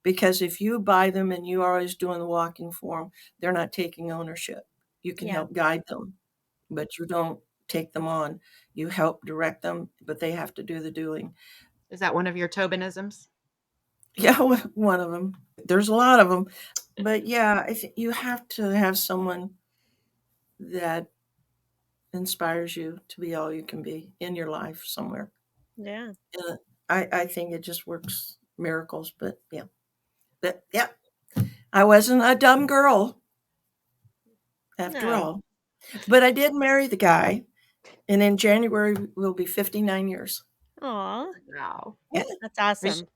Because if you buy them and you are always doing the walking for them, they're not taking ownership. You can Yeah. help guide them, but you don't take them on. You help direct them, but they have to do the doing. Is that one of your Tobinisms? Yeah, one of them. There's a lot of them. But yeah, I think you have to have someone that inspires you to be all you can be in your life somewhere. Yeah. And I think it just works miracles. But yeah, yeah, I wasn't a dumb girl after No. all. But I did marry the guy, and in January will be 59 years. Aw, Wow. Yeah. that's We sh- awesome.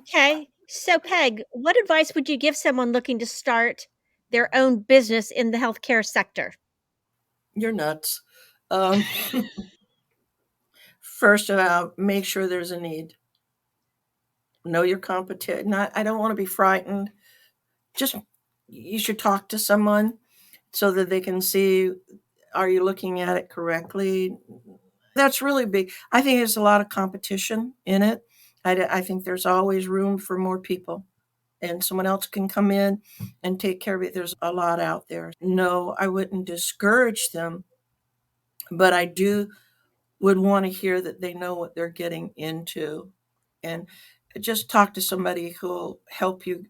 Okay. So, Peg, what advice would you give someone looking to start their own business in the healthcare sector? You're nuts. Um, First, make sure there's a need. Know your competition. I don't want to be frightened. Just you should talk to someone so that they can see, are you looking at it correctly? That's really big. I think there's a lot of competition in it. I think there's always room for more people, and someone else can come in and take care of it. There's a lot out there. No, I wouldn't discourage them, but I do would want to hear that they know what they're getting into, and just talk to somebody who'll help you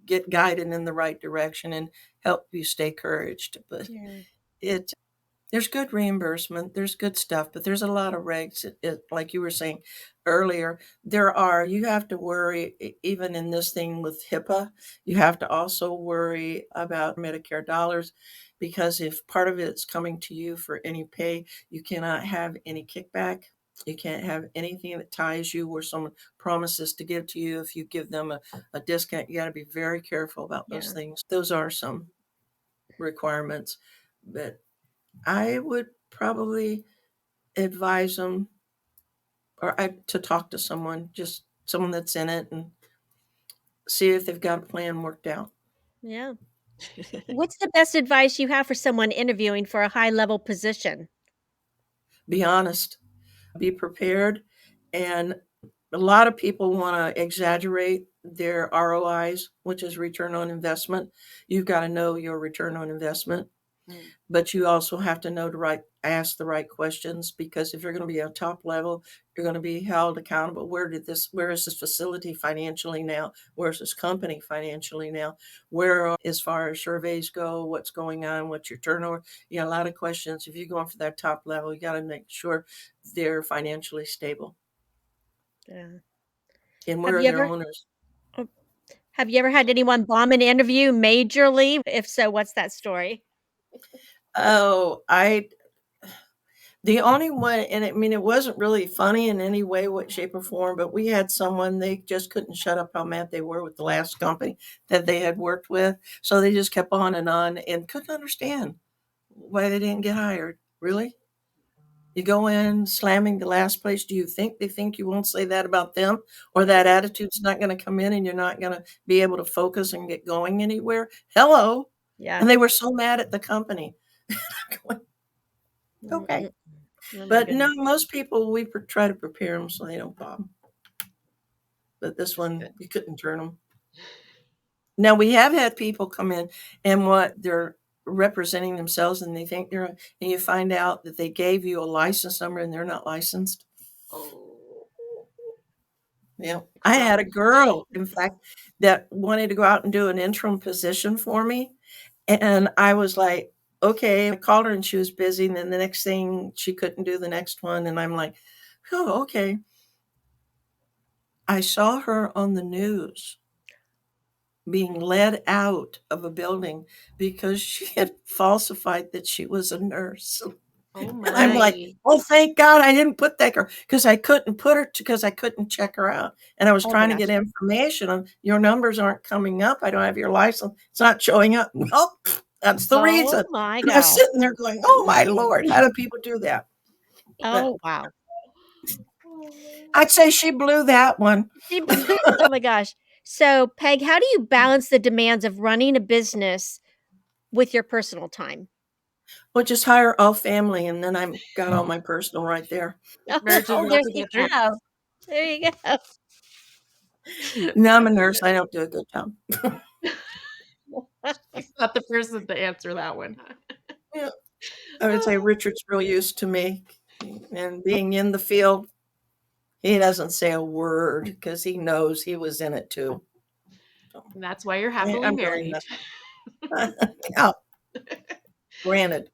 get guided in the right direction and help you stay encouraged. But Yeah. it there's good reimbursement, there's good stuff, but there's a lot of regs. Like you were saying earlier, you have to worry, even in this thing with HIPAA, you have to also worry about Medicare dollars because if part of it's coming to you for any pay, you cannot have any kickback. You can't have anything that ties you where someone promises to give to you. If you give them a discount, you got to be very careful about those Yeah. things. Those are some requirements. But I would probably advise them to talk to someone, just someone that's in it, and see if they've got a plan worked out. Yeah. What's the best advice you have for someone interviewing for a high level position? Be honest, be prepared. And a lot of people want to exaggerate their ROIs, which is return on investment. You've got to know your return on investment. Mm. But you also have to know to ask the right questions, because if you're going to be at top level, you're going to be held accountable. Where is this facility financially now? Where's this company financially now? Where, as far as surveys go, what's going on? What's your turnover? You got a lot of questions. If you're going for that top level, you got to make sure they're financially stable. Yeah. And Have where are you their ever owners? oh, have you ever had anyone bomb an interview majorly? If so, what's that story? Oh, the only one, and I mean, it wasn't really funny in any way, what shape or form, but we had someone, they just couldn't shut up how mad they were with the last company that they had worked with. So they just kept on and couldn't understand why they didn't get hired. Really? You go in slamming the last place. Do you think they think you won't say that about them, or that attitude's not going to come in and you're not going to be able to focus and get going anywhere? Hello. Yeah. And they were so mad at the company. Okay. Mm, oh my But no, goodness. most people, we try to prepare them so they don't bomb. But this That's one, good. you couldn't turn them. Now, we have had people come in and what they're representing themselves, and they think and you find out that they gave you a license number and they're not licensed. Oh, Yeah. I crap. had a girl, in fact, that wanted to go out and do an interim position for me. And I was like, okay. I called her and she was busy. And then the next thing, she couldn't do the next one. And I'm like, oh, okay. I saw her on the news being led out of a building because she had falsified that she was a nurse. Oh And I'm like, my. oh, thank God I didn't put that girl, because I couldn't put her because I couldn't check her out. And I was Oh my trying to get gosh. information on your numbers aren't coming up. I don't have your license. It's not showing up. Well, that's the Oh reason. my And I was gosh. sitting there going, oh my Lord, how do people do that? But Oh, wow. I'd say she blew that one. She blew oh my gosh. So, Peg, how do you balance the demands of running a business with your personal time? Well, just hire all family, and then I've got all my personal right there. Merging Oh, all there's you together. go. There you go. No, I'm a That's nurse. good. I don't do a good job. He's not the person to answer that one. Yeah. I would say Richard's real used to me and being in the field. He doesn't say a word because he knows he was in it too. So And that's why you're happily I'm very married. much. Yeah, granted.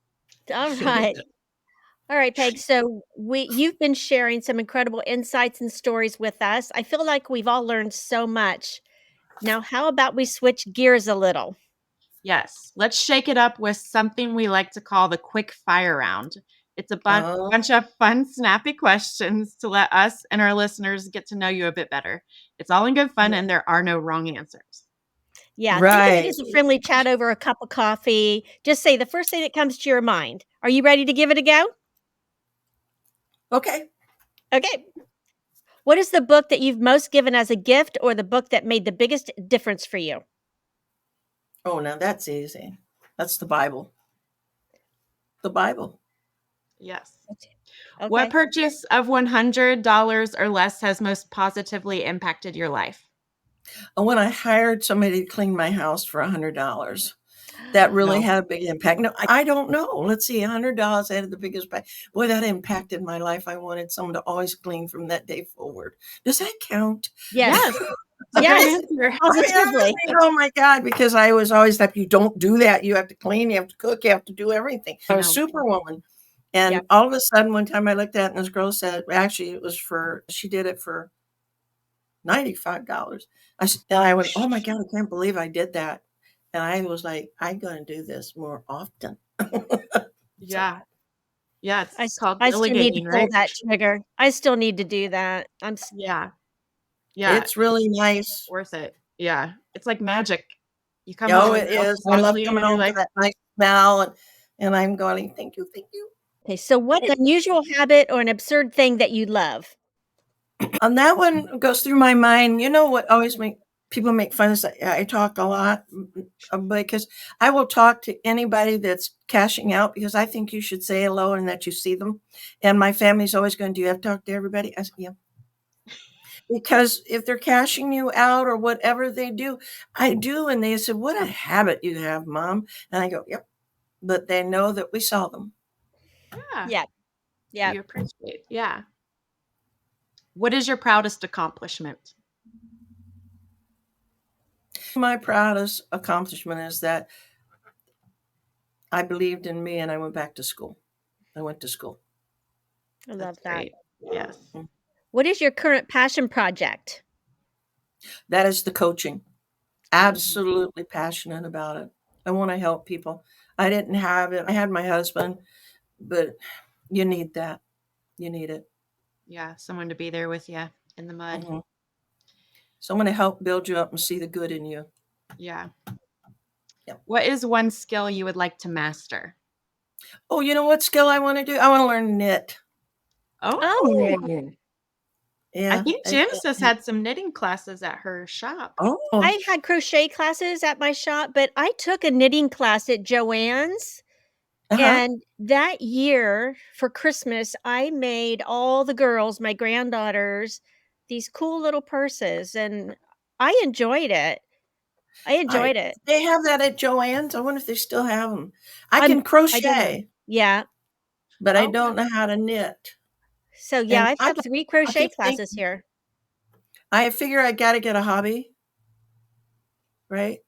All right. All right, Peg. So you've been sharing some incredible insights and stories with us. I feel like we've all learned so much. Now, how about we switch gears a little? Yes, let's shake it up with something we like to call the quick fire round. It's a Oh, bunch of fun, snappy questions to let us and our listeners get to know you a bit better. It's all in good fun, and there are no wrong answers. Yeah, think of it right. as a friendly chat over a cup of coffee. Just say the first thing that comes to your mind. Are you ready to give it a go? Okay. Okay. What is the book that you've most given as a gift or the book that made the biggest difference for you? Oh, now that's easy. That's the Bible. The Bible. Yes. What Okay. purchase of $100 or less has most positively impacted your life? When I hired somebody to clean my house for $100. That really No. had a big impact. No, I don't know. Let's see, $100 had the biggest impact. Boy, that impacted my life. I wanted someone to always clean from that day forward. Does that count? Yes. Yes. It's a great Yes. answer. I mean, Positively. honestly, oh my God, because I was always like, you don't do that. You have to clean, you have to cook, you have to do everything. I I was know. superwoman. Yeah. And all of a sudden, one time I looked at it and this girl said, actually, it was she did it for $95. And I went, oh my God, I can't believe I did that. And I was like, I'm going to do this more often. So, Yeah. Yeah, it's called I still need to delegating, pull right? that trigger. I still need to do that. Yeah. Yeah. it's really nice. Worth it. Yeah. It's like magic. You come home Oh, and it it feels is. I love totally coming and you're home to like, that nice smell, and I'm going, thank you, thank you. Okay, so what unusual habit or an absurd thing that you love? On that one goes through my mind. You know what always people make fun of is I talk a lot, because I will talk to anybody that's cashing out because I think you should say hello and that you see them. And my family's always going, do you have to talk to everybody? I said, yeah. Because if they're cashing you out or whatever they do, I do. And they said, what a habit you have, Mom. And I go, yep. but they know that we saw them. Yeah. Yeah. Yeah. You appreciate. Yeah. What is your proudest accomplishment? My proudest accomplishment is that I believed in me and I went back to school. I went to school. I love That's that. great. Yes. What is your current passion project? That is the coaching. Absolutely passionate about it. I want to help people. I didn't have it. I had my husband, but you need that. You need it. Yeah. Someone to be there with you in the mud. Mhm. Someone to help build you up and see the good in you. Yeah. Yep. What is one skill you would like to master? Oh, you know what skill I want to do? I want to learn knit. Oh, I Yeah. think Jim's has had some knitting classes at her shop. Oh. I had crochet classes at my shop, but I took a knitting class at Joann's. Uh-huh. And that year for Christmas, I made all the girls, my granddaughters, these cool little purses, and I enjoyed it. I enjoyed it. They have that at Joann's. I wonder if they still have them. I I'm can I don't know. crochet, Yeah. but I Oh, don't know how to knit. So, yeah, And I've had 3 I crochet keep classes thinking, here. I figure I got to get a hobby, right?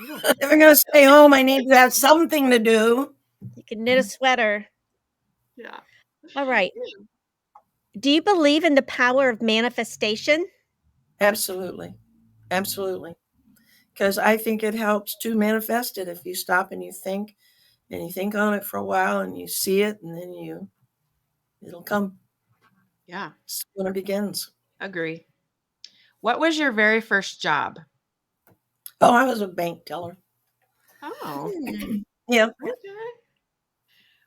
yeah. If I'm going to stay home, I need to have something to do. You can knit a sweater. Yeah. All right. Do you believe in the power of manifestation? Absolutely. Absolutely. Because I think it helps to manifest it if you stop and you think on it for a while and you see it and then it'll come. Yeah. It's when it begins. Agree. What was your very first job? Oh, I was a bank teller. Oh, Hmm. Yeah. okay.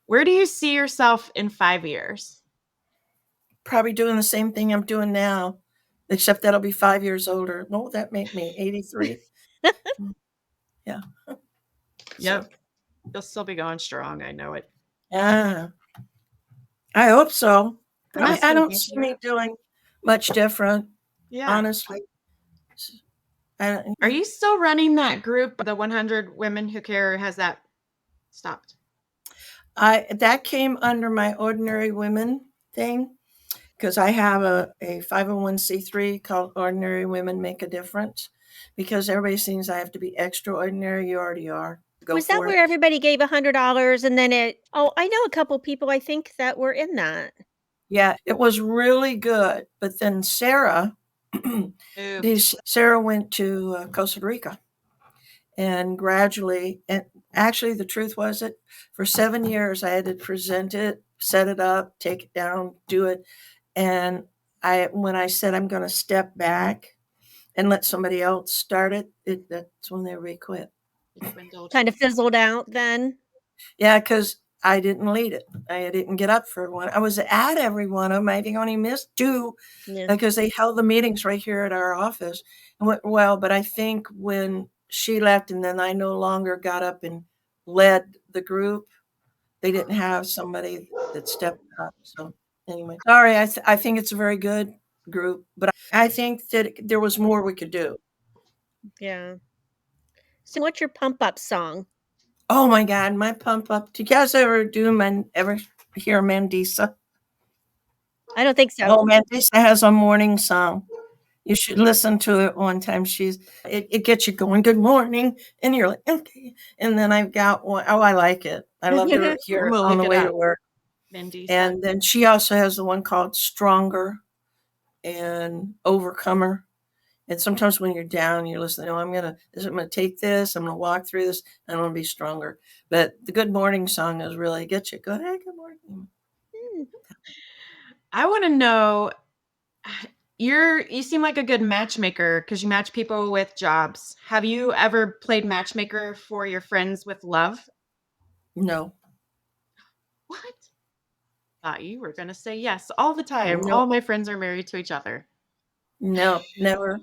Where do you see yourself in 5 years? Probably doing the same thing I'm doing now, except that'll be 5 years older. No, that make me 83. Yeah. So, Yep. You'll still be going strong. I know it. yeah, I hope so. Me I too. don't see me doing much different, Yeah. honestly. I, Are you still running that group, the 100 Women Who Care? Or has that stopped? that came under my ordinary women thing because I have a 501c3 called Ordinary Women Make a Difference. Because everybody seems I have to be extraordinary. You already are. Go Was that for it. where everybody gave $100 and then I know a couple people I think that were in that. Yeah, it was really good. But then Sarah, Moved. Sarah went to Costa Rica and gradually, and actually, the truth was it for 7 years I had to present it, set it up, take it down, do it. And when I said I'm going to step back and let somebody else start that's when they quit. It dwindled. Kind of fizzled out then. Yeah, because I didn't lead it. I didn't get up for one. I was at every one of them. I think I only missed two Yeah. because they held the meetings right here at our office. And went well, but I think when she left and then I no longer got up and led the group, they didn't have somebody that stepped up. So anyway, sorry, I think it's a very good group, but I think that there was more we could do. Yeah. So what's your pump up song? Oh my God, my pump up. Did you guys ever hear Mandisa? I don't think so. Oh, Mandisa has a morning song. You should listen to it one time. It gets you going. Good morning, and you're like, okay. And then I've got one. Oh, I like it. I love to hear it We'll on look the it way up. to work. Mandisa. And then she also has the one called Stronger and Overcomer. And sometimes when you're down, you're listening. Oh, I'm gonna take this. I'm gonna walk through this. I'm gonna be stronger. But the Good Morning song is really get you. Go ahead. Good morning. I want to know, you seem like a good matchmaker because you match people with jobs. Have you ever played matchmaker for your friends with love? No, What? Thought you were going to say yes all the time. no, All my friends are married to each other. no, never.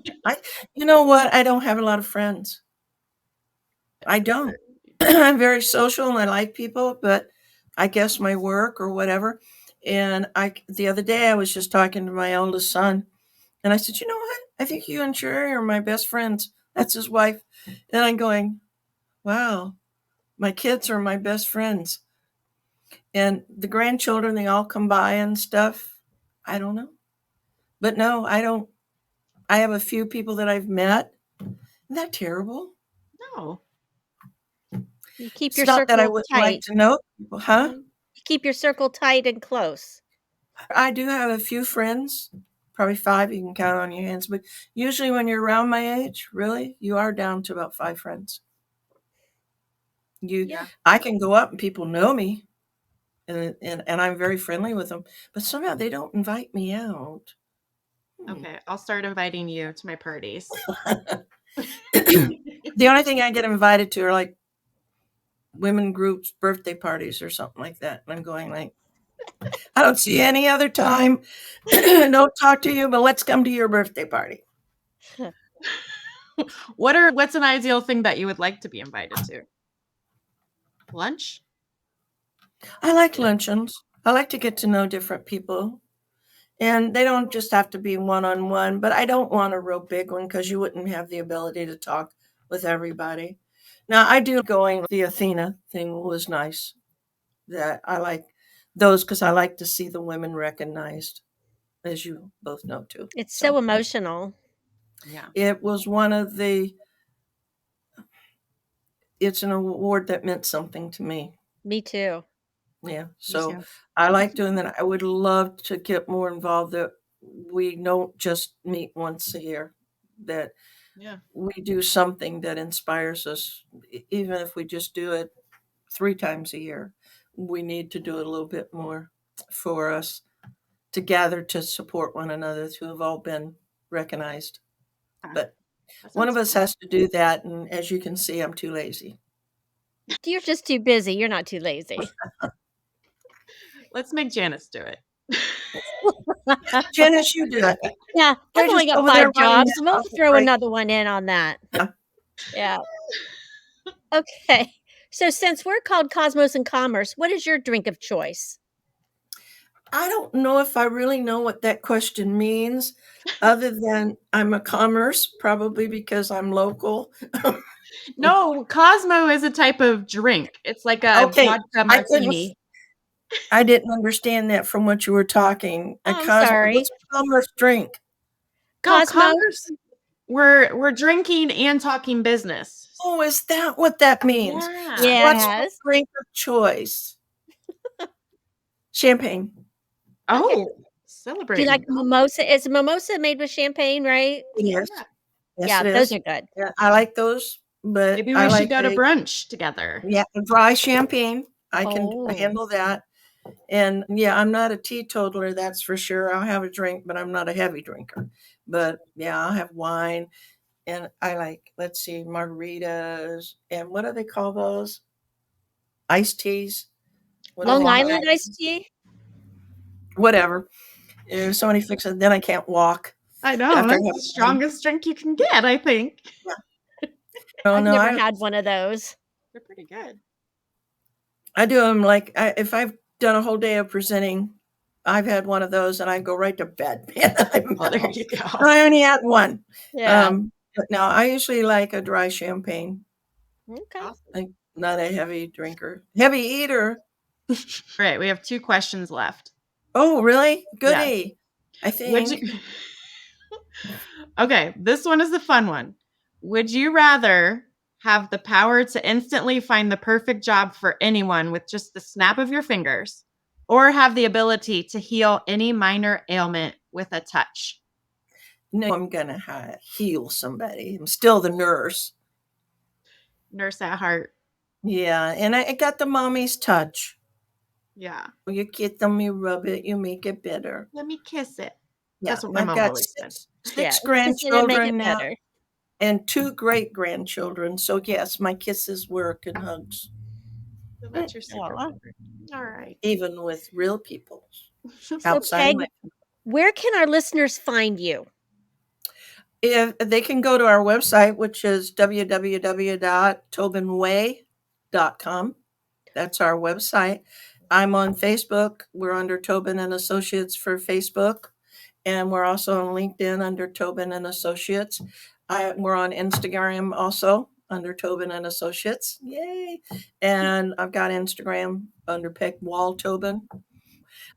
You know what? I don't have a lot of friends. I don't. I'm very social and I like people, but I guess my work or whatever. And the other day I was just talking to my eldest son, and I said, "You know what? I think you and Sherry are my best friends." That's his wife, and I'm going, "Wow, My kids are my best friends. And the grandchildren, they all come by and stuff. I don't know. But no, I don't. I have a few people that I've met. Isn't that terrible? No. You keep It's your not that I circle wouldn't like tight. to know people, huh? Mhm. You keep your circle tight and close. I do have a few friends, probably 5 you can count on your hands. But usually when you're around my age, really, you are down to about 5 friends. Yeah. I can go up and people know me, and I'm very friendly with them, but somehow they don't invite me out. Okay, I'll start inviting you to my parties. The only thing I get invited to are like women groups' birthday parties or something like that. And I'm going like, I don't see any other time. Don't talk to you, but let's come to your birthday party. What's an ideal thing that you would like to be invited to? Lunch? I like luncheons. I like to get to know different people. And they don't just have to be one on one, but I don't want a real big one because you wouldn't have the ability to talk with everybody. Now, I do going, the Athena thing was nice. That I like those because I like to see the women recognized, as you both know too. It's so So emotional. Yeah. it was it's an award that meant something to me. Me too. Yeah. Me So too. I like doing that. I would love to get more involved, that we don't just meet once a year, that Yeah. we do something that inspires us, even if we just do it 3 times a year. We need to do it a little bit more for us to gather to support one another who have all been recognized. Yeah. But That one sounds of us cool. has to do that. And as you can see, I'm too lazy. You're just too busy. You're not too lazy. Let's make Janice do it. Janice, you do it. Yeah, I've They're only just got over there 5 running jobs. their We'll mouth at throw break. another one in on that. Yeah. Yeah. Okay. So since we're called Cosmos and Commerce, what is your drink of choice? I don't know if I really know what that question means, other than I'm a commerce, probably because I'm local. No, Cosmo is a type of drink. It's like a Okay, vodka I couldn't. martini. I didn't understand that from what you were talking. A Oh, I'm cosmo. What's sorry. a commerce drink? No, Cosmos? commerce. We're drinking and talking business. Oh, is that what that means? So Yeah. what's your Yes. drink of choice? Champagne. Okay. Oh, Do you like celebrating. mimosa? Is mimosa made with champagne, right? Yes. Yeah. Yes, Yeah, it those is. are good. Yeah, I like those, but Maybe I we should like go to brunch together. a dry champagne. I can Oh. handle that. And yeah, I'm not a teetotaler, that's for sure. I'll have a drink, but I'm not a heavy drinker. But yeah, I'll have wine. And I like, let's see, margaritas. And what do they call those? Iced teas. What do Oh, Long they Long call? Island Island. iced tea? Whatever. If somebody fixes it, then I can't walk I know. after I That's have the wine. strongest drink you can get, I think. No, I've no, never had one of those. They're pretty good. I do them like, if I've done a whole day of presenting, I've had one of those and I go right to bed. Oh, there you go. I only had one. Yeah. But no, I usually like a dry champagne. Okay. Awesome. I'm not a heavy drinker. Heavy eater. All right, we have 2 questions left. Oh, really? Yes. Goody. I Would think. you Okay, this one is the fun one. Would you rather have the power to instantly find the perfect job for anyone with just the snap of your fingers, or have the ability to heal any minor ailment with a touch? No, I'm going to heal somebody. I'm still the nurse. Nurse at heart. Yeah, and I got the mommy's touch. Yeah. You kiss them, you rub it, you make it better. Let me kiss it. Yeah, That's what and my I've mom got always said. Yeah. six Kiss it and make it grandchildren now better. and 2 great grandchildren. So yes, my kisses work and hugs, So that's your Aw. superpower. All right. even with real people So outside of Peg, my. where can our listeners find you? If they can go to our website, which is www.tobinway.com. That's our website. I'm on Facebook. We're under Tobin and Associates for Facebook. And we're also on LinkedIn under Tobin and Associates. We're on Instagram also under Tobin and Associates. Yay. And I've got Instagram under Peg Tobin.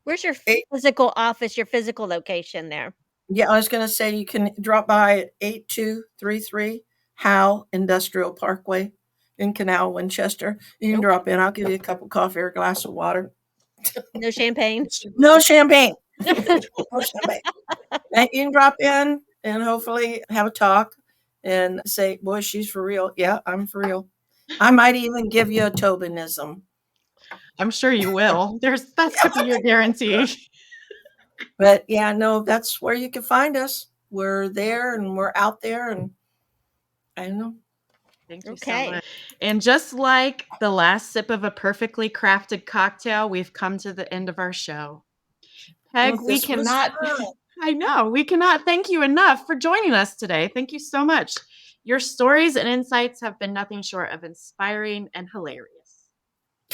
Where's your Eight, physical office, your physical location there? yeah, I was going to say you can drop by at 8233 Howe Industrial Parkway in Canal, Winchester. You can drop in. I'll give you a cup of coffee or a glass of water. No champagne? No champagne. No champagne. You can drop in and hopefully have a talk and say, boy, she's for real. Yeah, I'm for real. I might even give you a Tobinism. I'm sure you will. That's to be your guarantee. But yeah, no, that's where you can find us. We're there and we're out there, and I don't know. Thank you so much. And just like the last sip of a perfectly crafted cocktail, we've come to the end of our show. Peg, we cannot thank you enough for joining us today. Thank you so much. Your stories and insights have been nothing short of inspiring and hilarious.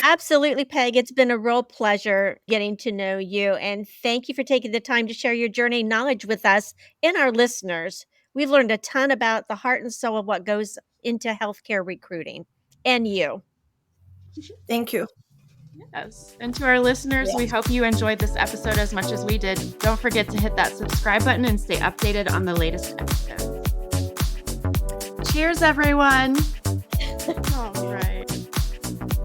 Absolutely, Peg. It's been a real pleasure getting to know you. And thank you for taking the time to share your journey knowledge with us and our listeners. We've learned a ton about the heart and soul of what goes into healthcare recruiting and you. Thank you. Yes. And to our listeners, we hope you enjoyed this episode as much as we did. Don't forget to hit that subscribe button and stay updated on the latest episodes. Cheers, everyone. Oh.